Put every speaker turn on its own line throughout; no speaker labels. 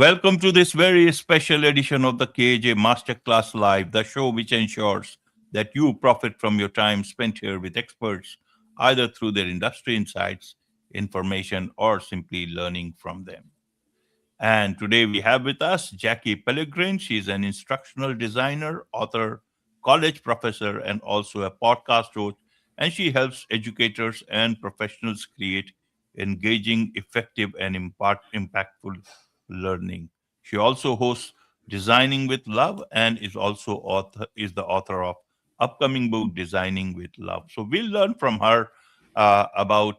Welcome to this very special edition of the KAJ Masterclass Live, the show which ensures that you profit from your time spent here with experts, either through their industry insights, information, or simply learning from them. And today we have with us Jackie Pelegrin. She's an instructional designer, author, college professor, and also a podcast host. And she helps educators and professionals create engaging, effective, and impactful learning. She also hosts Designing with Love and is the author of upcoming book Designing with Love. So we'll learn from her about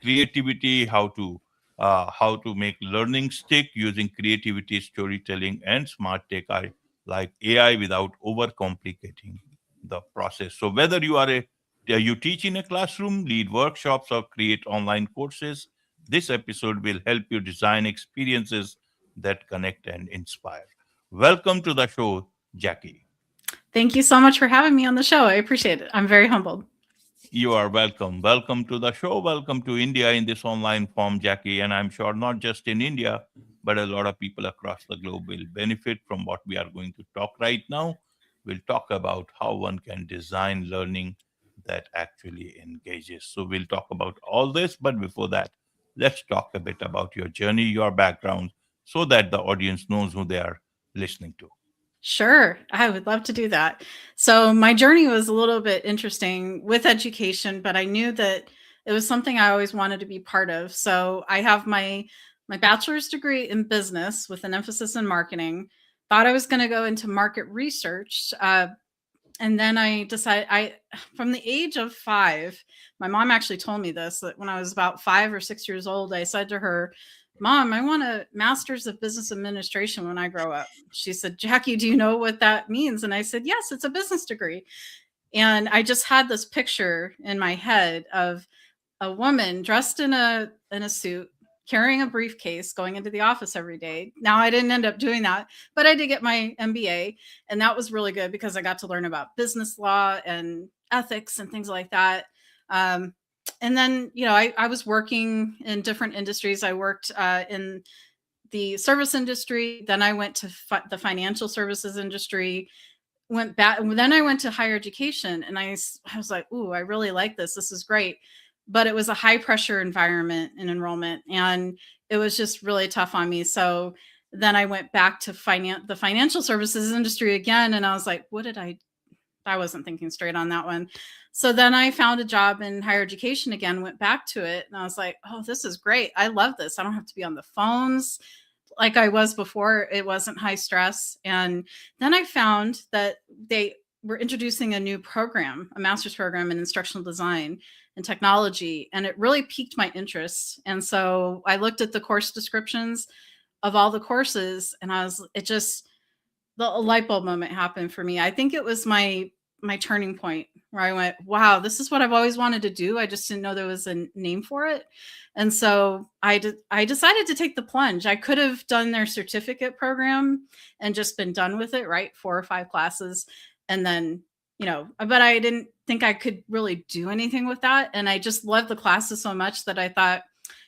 creativity, how to make learning stick using creativity, storytelling, and smart tech like AI without overcomplicating the process. So whether you teach in a classroom, lead workshops, or create online courses, this episode will help you design experiences that connect and inspire. Welcome to the show, Jackie.
Thank you so much for having me on the show. I appreciate it. I'm very humbled.
You are welcome. Welcome to the show. Welcome to India in this online form, Jackie. And I'm sure not just in India, but a lot of people across the globe will benefit from what we are going to talk right now. We'll talk about how one can design learning that actually engages. So we'll talk about all this. But before that, let's talk a bit about your journey, your background, so that the audience knows who they are listening to.
Sure, I would love to do that. So, my journey was a little bit interesting with education, but I knew that it was something I always wanted to be part of. So, I have my bachelor's degree in business with an emphasis in marketing. Thought I was going to go into market research, and then I decided from the age of 5, my mom actually told me this, that when I was about 5 or 6 years old, I said to her, Mom, I want a master's of business administration when I grow up. She said, Jackie, do you know what that means? And I said, yes, it's a business degree. And I just had this picture in my head of a woman dressed in a suit, carrying a briefcase, going into the office every day. Now I didn't end up doing that, but I did get my MBA, and that was really good because I got to learn about business law and ethics and things like that. Um, and then, I was working in different industries. I worked in the service industry. Then I went to the financial services industry, went back. Then I went to higher education, and I was like, ooh, I really like this. This is great. But it was a high pressure environment in enrollment, and it was just really tough on me. So then I went back to the financial services industry again, and I was like, what did I wasn't thinking straight on that one. So then I found a job in higher education again, went back to it, and I was like, oh, this is great. I love this. I don't have to be on the phones like I was before. It wasn't high stress. And then I found that they were introducing a new program, a master's program in instructional design and technology, and it really piqued my interest. And so I looked at the course descriptions of all the courses, and the light bulb moment happened for me. I think it was my turning point where I went, wow, this is what I've always wanted to do. I just didn't know there was a name for it. And so I decided to take the plunge. I could have done their certificate program and just been done with it, right? 4 or 5 classes. And then, but I didn't think I could really do anything with that. And I just loved the classes so much that I thought,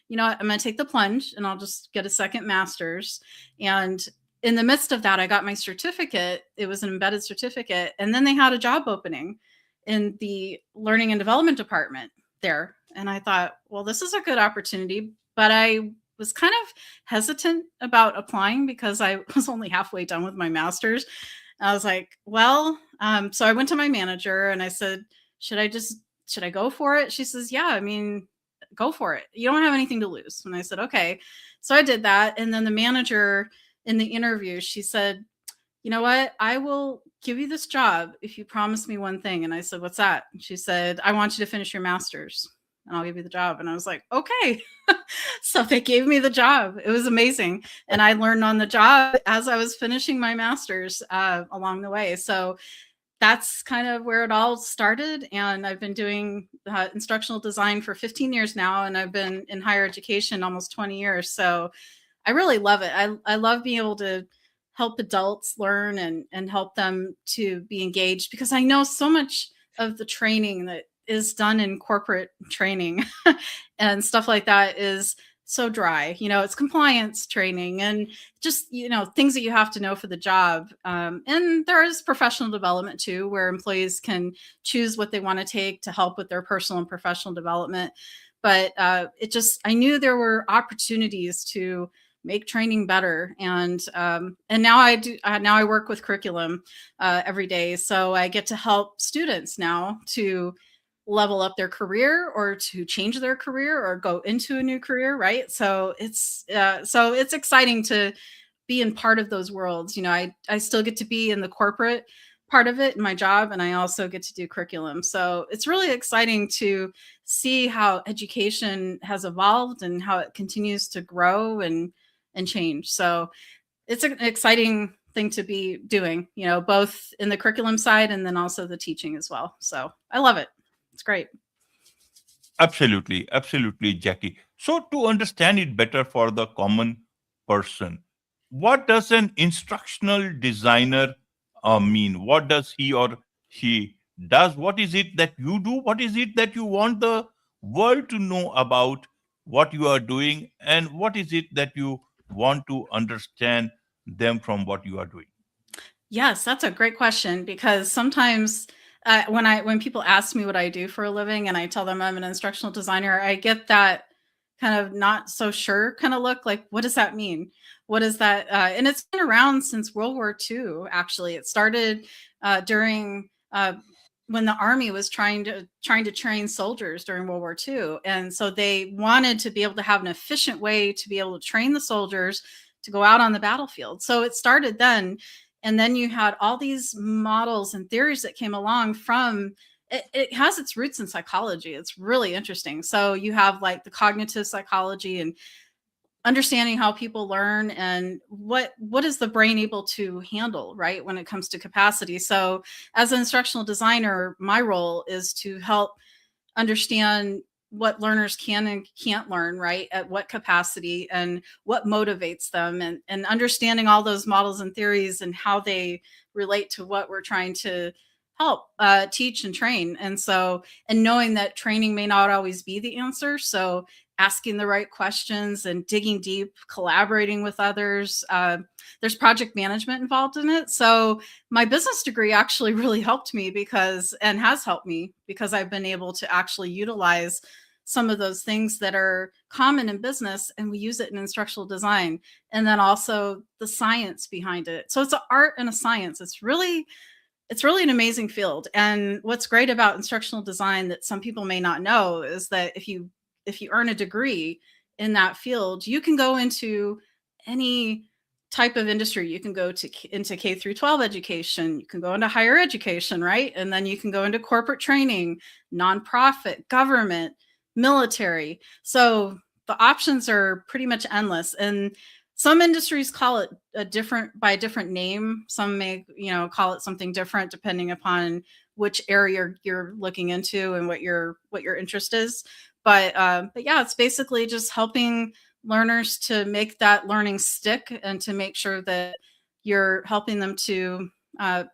you know what, I'm going to take the plunge and I'll just get a second master's. And in the midst of that, I got my certificate. It was an embedded certificate. And then they had a job opening in the learning and development department there. And I thought, well, this is a good opportunity. But I was kind of hesitant about applying because I was only halfway done with my master's. I was like, well, so I went to my manager and I said, should I go for it? She says, yeah, I mean, go for it. You don't have anything to lose. And I said, okay. So I did that. And then the manager in the interview, she said, you know what? I will give you this job if you promise me one thing. And I said, what's that? And she said, I want you to finish your master's and I'll give you the job. And I was like, okay. So they gave me the job. It was amazing. And I learned on the job as I was finishing my master's along the way. So that's kind of where it all started. And I've been doing instructional design for 15 years now. And I've been in higher education almost 20 years. So I really love it. I love being able to help adults learn and help them to be engaged, because I know so much of the training that is done in corporate training and stuff like that is so dry. It's compliance training and just, things that you have to know for the job. And there is professional development too, where employees can choose what they want to take to help with their personal and professional development. But I knew there were opportunities to make training better, and now I do. Now I work with curriculum every day, so I get to help students now to level up their career or to change their career or go into a new career, right? So it's exciting to be in part of those worlds. I still get to be in the corporate part of it in my job, and I also get to do curriculum. So it's really exciting to see how education has evolved and how it continues to grow and change. So it's an exciting thing to be doing, both in the curriculum side and then also the teaching as well. So I love it. It's great.
Absolutely, absolutely, Jackie. So, to understand it better for the common person, what does an instructional designer mean? What does he or she does? What is it that you do? What is it that you want the world to know about what you are doing? And what is it that you want to understand them from what you are doing?
Yes, that's a great question because sometimes when people ask me what I do for a living and I tell them I'm an instructional designer, I get that kind of not so sure kind of look like, what does that mean? What is that? And it's been around since World War II. Actually, it started during when the army was trying to train soldiers during World War II, and so they wanted to be able to have an efficient way to be able to train the soldiers to go out on the battlefield. So it started then, and then you had all these models and theories that came along from it has its roots in psychology. It's really interesting. So you have like the cognitive psychology and understanding how people learn and what is the brain able to handle, right, when it comes to capacity. So as an instructional designer, my role is to help understand what learners can and can't learn, right? At what capacity and what motivates them, and understanding all those models and theories and how they relate to what we're trying to help teach and train. And knowing that training may not always be the answer. So asking the right questions and digging deep, collaborating with others. There's project management involved in it. So my business degree actually really helped me and has helped me because I've been able to actually utilize some of those things that are common in business, and we use it in instructional design, and then also the science behind it. So it's an art and a science. It's really an amazing field. And what's great about instructional design that some people may not know is that if you earn a degree in that field, you can go into any type of industry. You can go into K through 12 education, you can go into higher education, right? And then you can go into corporate training, nonprofit, government, military. So the options are pretty much endless. And some industries call it by a different name. Some may, call it something different depending upon which area you're looking into and what your interest is. But yeah, it's basically just helping learners to make that learning stick and to make sure that you're helping them to uh,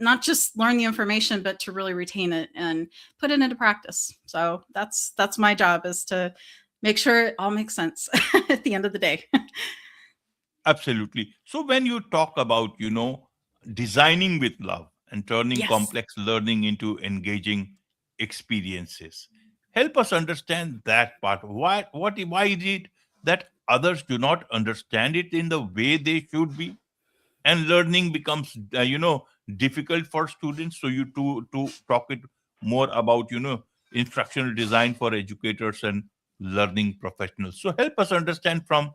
not just learn the information, but to really retain it and put it into practice. So that's my job, is to make sure it all makes sense at the end of the day.
Absolutely. So when you talk about, designing with love and turning
Yes.
complex learning into engaging experiences, help us understand that part. Why is it that others do not understand it in the way they should be, and learning becomes, difficult for students? So you to talk it more about, instructional design for educators and learning professionals. So help us understand from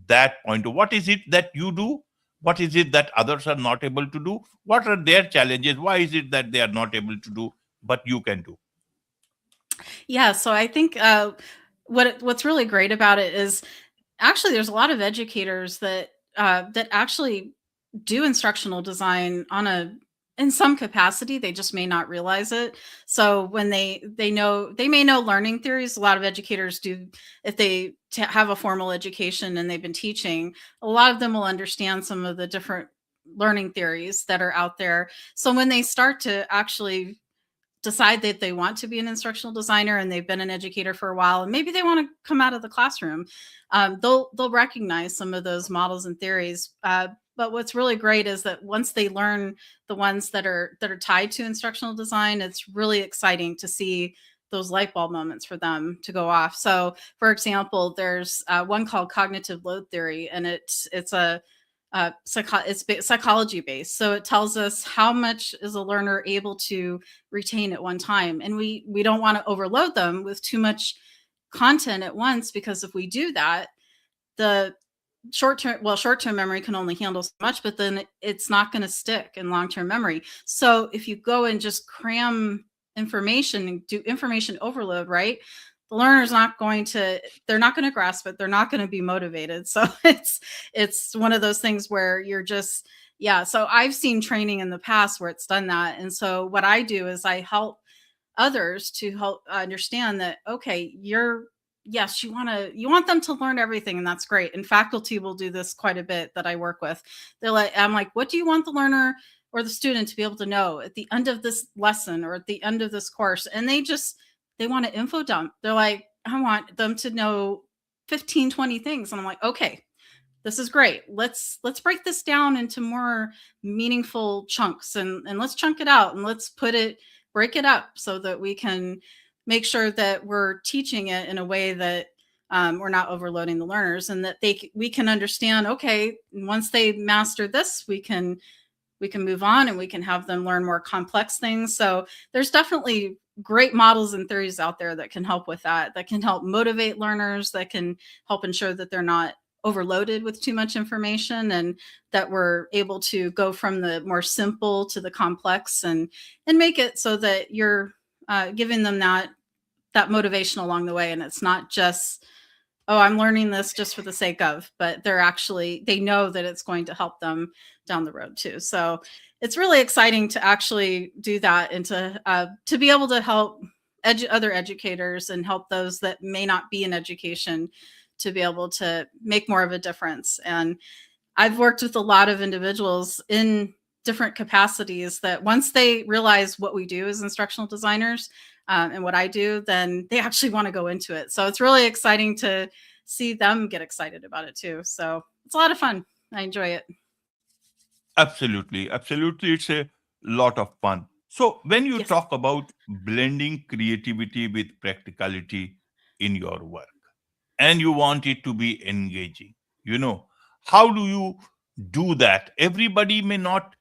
that point. What is it that you do? What is it that others are not able to do? What are their challenges? Why is it that they are not able to do but you can do?
Yeah, so I think what's really great about it is actually there's a lot of educators that actually do instructional design in some capacity. They just may not realize it. So when they may know learning theories. A lot of educators do. If they have a formal education and they've been teaching, a lot of them will understand some of the different learning theories that are out there. So when they start to actually decide that they want to be an instructional designer and they've been an educator for a while, and maybe they want to come out of the classroom, they'll recognize some of those models and theories. But what's really great is that once they learn the ones that are tied to instructional design, it's really exciting to see those light bulb moments for them to go off. So, for example, there's one called cognitive load theory, and it's psychology based. So it tells us how much is a learner able to retain at one time, and we don't want to overload them with too much content at once, because if we do that, the short-term memory can only handle so much, but then it's not going to stick in long-term memory. So if you go and just cram information and do information overload, right, the learner's they're not going to grasp it, they're not going to be motivated. So it's one of those things where you're just, yeah. So I've seen training in the past where it's done that, and so what I do is I help others to help understand that, okay, yes, you want them to learn everything, and that's great. And faculty will do this quite a bit that I work with. I'm like, what do you want the learner or the student to be able to know at the end of this lesson or at the end of this course? And they want to info dump. They're like, I want them to know 15, 20 things. And I'm like, okay, this is great. Let's break this down into more meaningful chunks, and let's chunk it out, and let's break it up so that we can make sure that we're teaching it in a way that we're not overloading the learners, and that we can understand, okay, once they master this, we can move on and we can have them learn more complex things. So there's definitely great models and theories out there that can help with that can help motivate learners, that can help ensure that they're not overloaded with too much information, and that we're able to go from the more simple to the complex, and make it so that you're giving them that motivation along the way. And it's not just, oh, I'm learning this just for the sake of, but they know that it's going to help them down the road too. So it's really exciting to actually do that, and to be able to help other educators and help those that may not be in education to be able to make more of a difference. And I've worked with a lot of individuals in different capacities that once they realize what we do as instructional designers, and what I do, then they actually want to go into it. So it's really exciting to see them get excited about it too. So it's a lot of fun. I enjoy it.
Absolutely, absolutely. It's a lot of fun. So, when you
Yes.
talk about blending creativity with practicality in your work, and you want it to be engaging, you know, how do you do that? Everybody may not,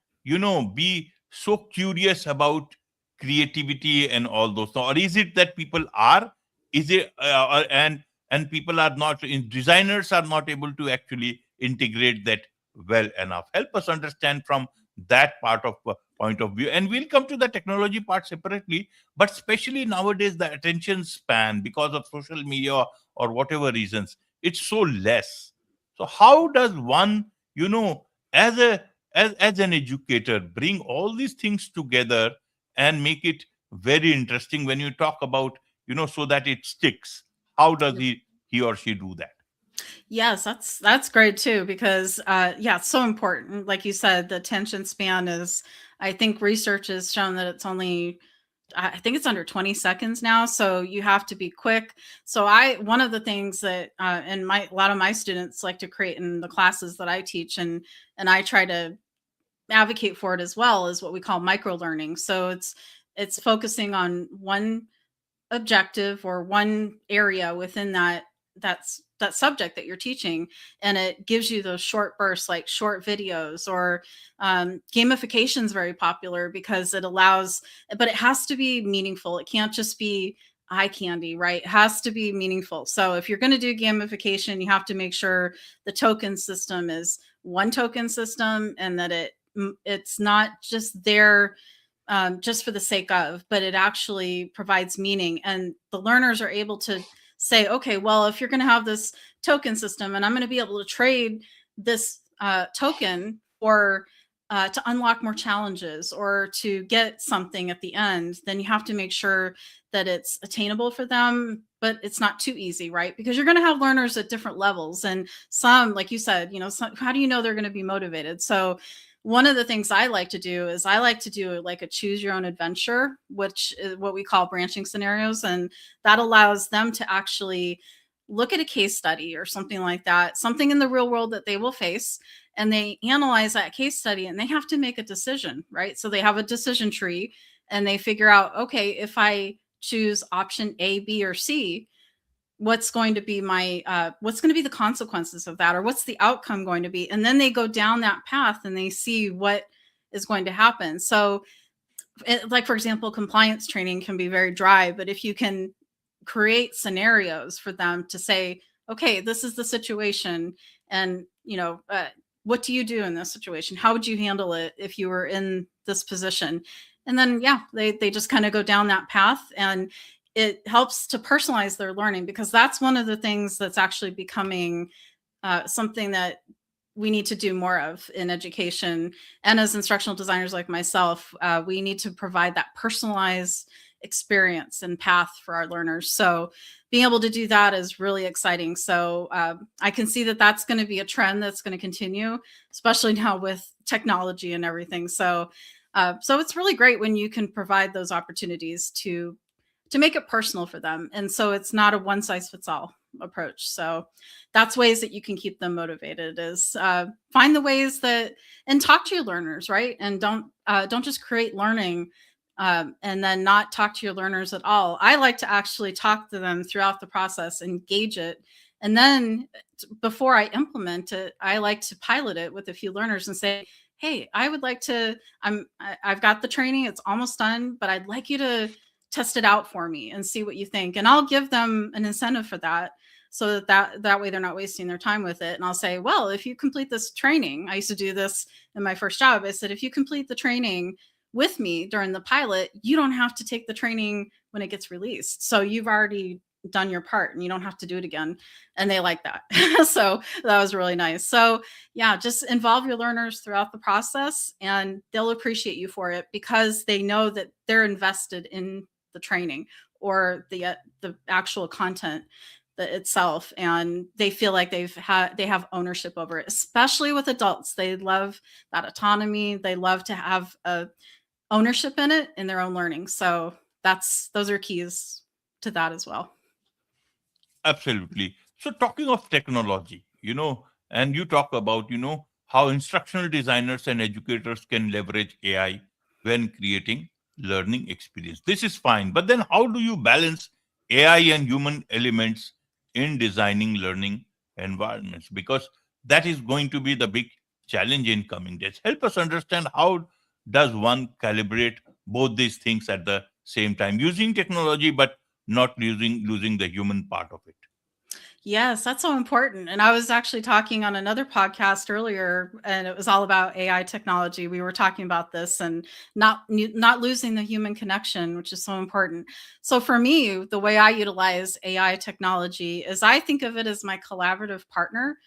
be so curious about creativity and all those. Or is it that people are? Is it and people are not? Designers are not able to actually integrate that well enough. Help us understand from that part of point of view, and we'll come to the technology part separately. But especially nowadays, the attention span, because of social media or whatever reasons, it's so less. So how does one, you know as a as an educator, bring all these things together and make it very interesting when you talk about, so that it sticks? How does he or she do that?
Yes, that's great too, because yeah, it's so important. Like you said, the attention span is, I think research has shown that it's only, I think it's under 20 seconds now. So you have to be quick. So one of the things that, and a lot of my students like to create in the classes that I teach, and I try to advocate for it as well, is what we call microlearning. So it's focusing on one objective or one area within that subject that you're teaching, and it gives you those short bursts, like short videos. Or gamification is very popular because it allows, but it has to be meaningful. It can't just be eye candy, right? It has to be meaningful. So if you're going to do gamification, you have to make sure the token system is one token system, and that it's not just there just for the sake of, but it actually provides meaning. And the learners are able to say, okay, well, if you're going to have this token system, and I'm going to be able to trade this token for to unlock more challenges or to get something at the end, then you have to make sure that it's attainable for them, but it's not too easy, right? Because you're going to have learners at different levels, and some, like you said, how do you know they're going to be motivated? So one of the things I like to do is I like to do like a choose your own adventure, which is what we call branching scenarios. And that allows them to actually look at a case study or something like that, something in the real world that they will face. And they analyze that case study and they have to make a decision, right? So they have a decision tree and they figure out, okay, if I choose option A, B, or C, what's going to be what's going to be the consequences of that, or what's the outcome going to be, and then they go down that path and they see what is going to happen. So like for example, compliance training can be very dry, but if you can create scenarios for them to say, okay, this is the situation, and what do you do in this situation, how would you handle it if you were in this position, and then they just kind of go down that path, and it helps to personalize their learning, because that's one of the things that's actually becoming something that we need to do more of in education. And as instructional designers like myself, we need to provide that personalized experience and path for our learners. So being able to do that is really exciting. So I can see that that's going to be a trend that's going to continue, especially now with technology and everything. So it's really great when you can provide those opportunities to make it personal for them. And so it's not a one size fits all approach. So that's ways that you can keep them motivated, is find the ways that, and talk to your learners, right? And don't just create learning and then not talk to your learners at all. I like to actually talk to them throughout the process, engage it. And then before I implement it, I like to pilot it with a few learners and say, hey, I would like to, I've got the training, it's almost done, but I'd like you to test it out for me and see what you think. And I'll give them an incentive for that, so that way they're not wasting their time with it. And I'll say, well, if you complete this training, I used to do this in my first job. I said, if you complete the training with me during the pilot, you don't have to take the training when it gets released. So you've already done your part and you don't have to do it again. And they like that. So that was really nice. So yeah, just involve your learners throughout the process and they'll appreciate you for it, because they know that they're invested in the training or the actual content itself, and they feel like they have ownership over it. Especially with adults, they love that autonomy. They love to have a ownership in it, in their own learning. So those are keys to that as well.
Absolutely. So, talking of technology, and you talk about, how instructional designers and educators can leverage AI when creating learning experience. This is fine. But then, how do you balance AI and human elements in designing learning environments? Because that is going to be the big challenge in coming days. Help us understand, how does one calibrate both these things at the same time, using technology, but not losing the human part of it.
Yes, that's so important. And I was actually talking on another podcast earlier, and it was all about AI technology. We were talking about this and not losing the human connection, which is so important. So for me, the way I utilize AI technology is I think of it as my collaborative partner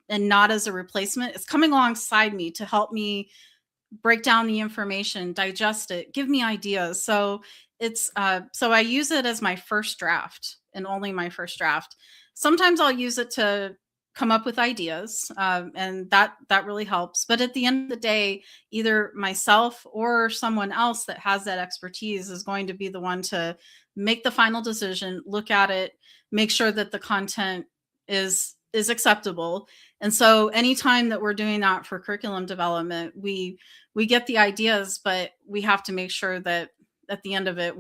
and not as a replacement. It's coming alongside me to help me break down the information, digest it, give me ideas. So so I use it as my first draft and only my first draft. Sometimes I'll use it to come up with ideas, and that really helps. But at the end of the day, either myself or someone else that has that expertise is going to be the one to make the final decision, look at it, make sure that the content is acceptable. And so anytime that we're doing that for curriculum development, we get the ideas, but we have to make sure that at the end of it,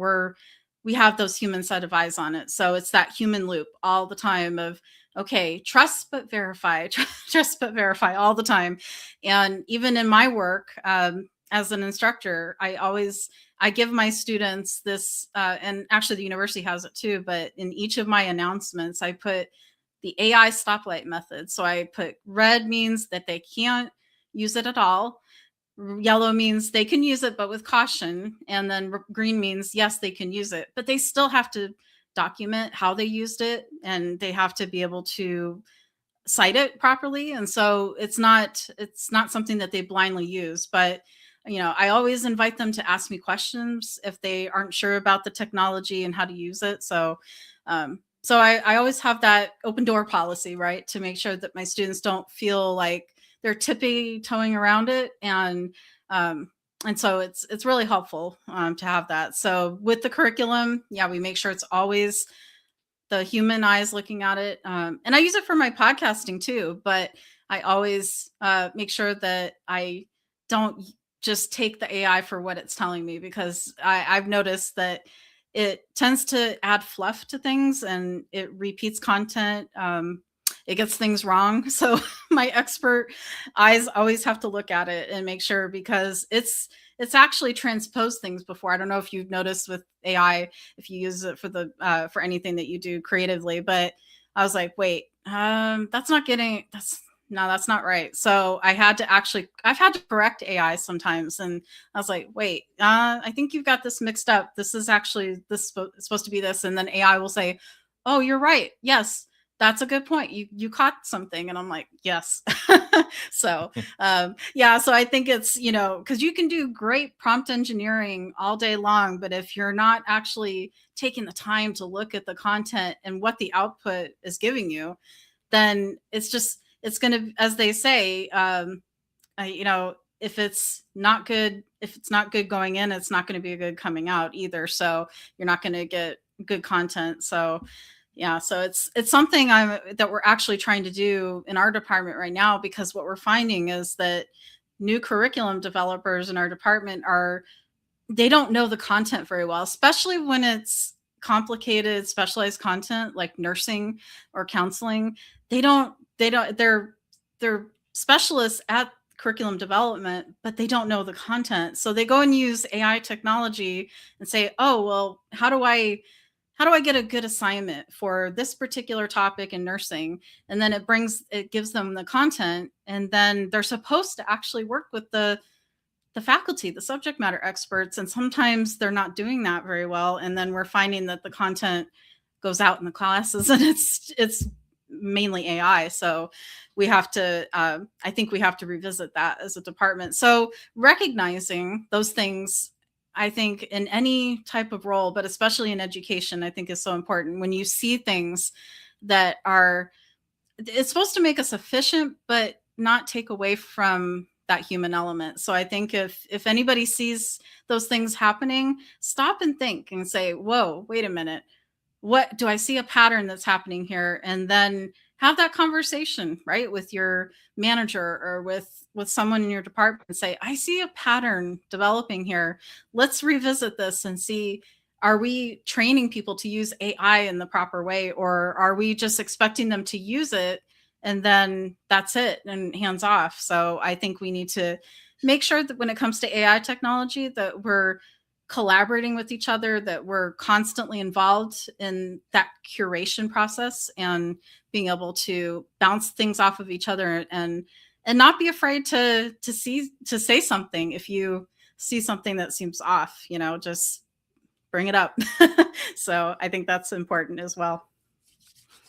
we have those human set of eyes on it. So it's that human loop all the time of, okay, trust but verify, trust but verify all the time. And even in my work as an instructor, I give my students this, and actually the university has it too, but in each of my announcements, I put the AI stoplight method. So I put red means that they can't use it at all. Yellow means they can use it, but with caution. And then green means, yes, they can use it, but they still have to document how they used it, and they have to be able to cite it properly. And so it's not something that they blindly use, but I always invite them to ask me questions if they aren't sure about the technology and how to use it. So I always have that open door policy, right? To make sure that my students don't feel like they're tippy toeing around it, and so it's really helpful to have that. So with the curriculum, yeah, we make sure it's always the human eyes looking at it. And I use it for my podcasting too, but I always make sure that I don't just take the AI for what it's telling me, because I've noticed that it tends to add fluff to things and it repeats content. It gets things wrong. So my expert eyes always have to look at it and make sure, because it's actually transposed things before. I don't know if you've noticed with AI, if you use it for anything that you do creatively, but I was like, wait, that's not getting that's no, that's not right. So I've had to correct AI sometimes, and I was like, wait, I think you've got this mixed up. This is actually it's supposed to be this, and then AI will say, oh, you're right. Yes, that's a good point. You caught something, and I'm like, yes. So yeah, so I think it's, because you can do great prompt engineering all day long, but if you're not actually taking the time to look at the content and what the output is giving you, then it's going to, as they say, if it's not good going in, it's not going to be good coming out either. So you're not going to get good content. So yeah, so it's something that we're actually trying to do in our department right now, because what we're finding is that new curriculum developers in our department they don't know the content very well, especially when it's complicated, specialized content like nursing or counseling. They're specialists at curriculum development, but they don't know the content. So they go and use AI technology and say, oh, well, how do I get a good assignment for this particular topic in nursing? And then it gives them the content, and then they're supposed to actually work with the faculty, the subject matter experts, and sometimes they're not doing that very well. And then we're finding that the content goes out in the classes, and it's mainly AI. So we have to, I think we have to revisit that as a department. So recognizing those things, I think in any type of role, but especially in education, I think is so important. When you see things that it's supposed to make us efficient, but not take away from that human element. So I think if anybody sees those things happening, stop and think and say, whoa, wait a minute. What do I see a pattern that's happening here? And then have that conversation, right, with your manager or with someone in your department and say, I see a pattern developing here. Let's revisit this and see, are we training people to use AI in the proper way, or are we just expecting them to use it and then that's it and hands off? So I think we need to make sure that when it comes to AI technology, that we're collaborating with each other, that we're constantly involved in that curation process and being able to bounce things off of each other, and not be afraid to say something. If you see something that seems off, just bring it up. So I think that's important as well.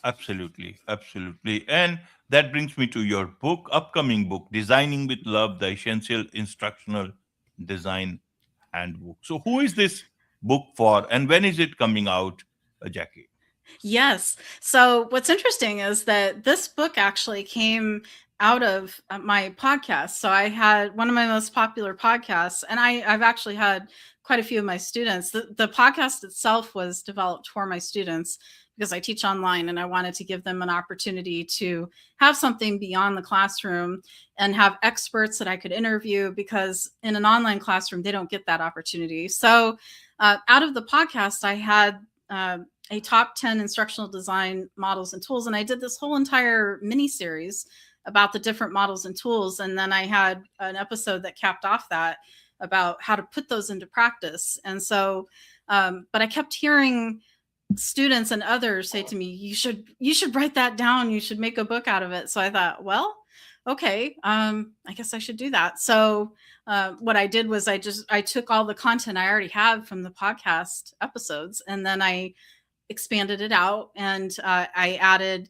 Absolutely, absolutely. And that brings me to your upcoming book, Designing with Love, the Essential Instructional Design Handbook. So, who is this book for, and when is it coming out, Jackie?
Yes. So what's interesting is that this book actually came out of my podcast. So I had one of my most popular podcasts, and I've actually had quite a few of my students. The podcast itself was developed for my students because I teach online, and I wanted to give them an opportunity to have something beyond the classroom and have experts that I could interview, because in an online classroom, they don't get that opportunity. So out of the podcast, I had a top 10 instructional design models and tools. And I did this whole entire mini series about the different models and tools. And then I had an episode that capped off that about how to put those into practice. And so, but I kept hearing students and others say to me, you should write that down. You should make a book out of it. So I thought, well, okay, I guess I should do that. So what I did was I took all the content I already had from the podcast episodes, and then I expanded it out, and I added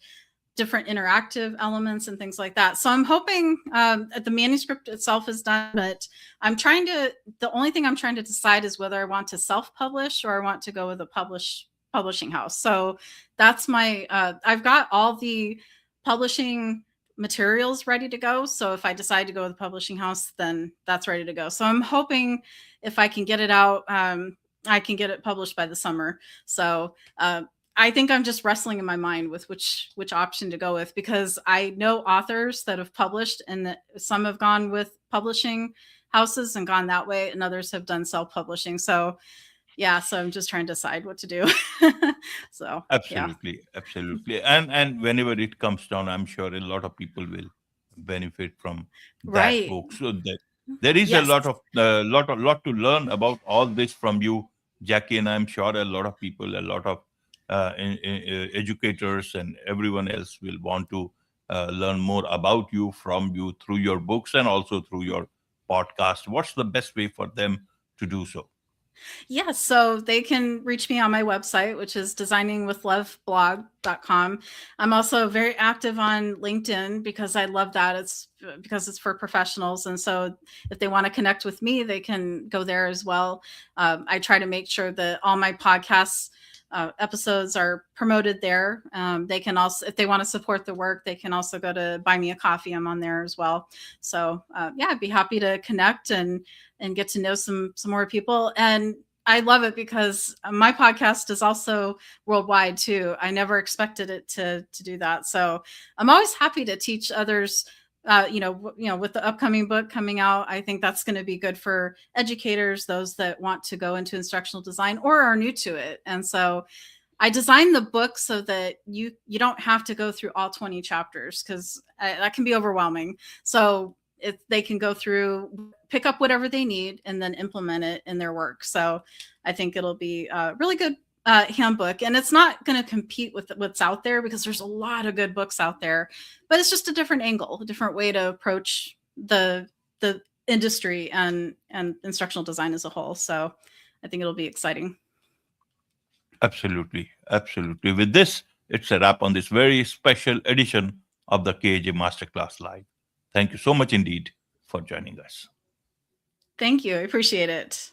different interactive elements and things like that. So I'm hoping the manuscript itself is done, but the only thing I'm trying to decide is whether I want to self-publish or I want to go with a publishing house. So that's I've got all the publishing materials ready to go. So if I decide to go with a publishing house, then that's ready to go. So I'm hoping if I can get it out, I can get it published by the summer. So I think I'm just wrestling in my mind with which option to go with, because I know authors that have published, and that some have gone with publishing houses and gone that way, and others have done self-publishing. So yeah, so I'm just trying to decide what to do. So yeah.
Absolutely, absolutely. And whenever it comes down, I'm sure a lot of people will benefit from that
Right.
book. So there is a
Yes.
lot to learn about all this from you, Jackie, and I'm sure a lot of people, a lot of educators, and everyone else will want to learn more about you from you through your books and also through your podcast. What's the best way for them to do so?
Yeah, so they can reach me on my website, which is designingwithloveblog.com. I'm also very active on LinkedIn because I love that. It's because it's for professionals. And so if they want to connect with me, they can go there as well. I try to make sure that all my podcasts episodes are promoted there. They can also, if they want to support the work, they can also go to Buy Me a Coffee. I'm on there as well. So yeah, I'd be happy to connect and get to know some more people. And I love it because my podcast is also worldwide too. I never expected it to do that. So I'm always happy to teach others. With the upcoming book coming out, I think that's going to be good for educators, those that want to go into instructional design or are new to it. And so I designed the book so that you don't have to go through all 20 chapters, because that can be overwhelming. So if they can go through, pick up whatever they need, and then implement it in their work. So I think it'll be a really good handbook, and it's not going to compete with what's out there, because there's a lot of good books out there, but it's just a different angle, a different way to approach the industry and instructional design as a whole. So I think it'll be exciting.
Absolutely, absolutely. With this, it's a wrap on this very special edition of the KAJ Masterclass Live. Thank you so much indeed for joining us.
Thank you. I appreciate it.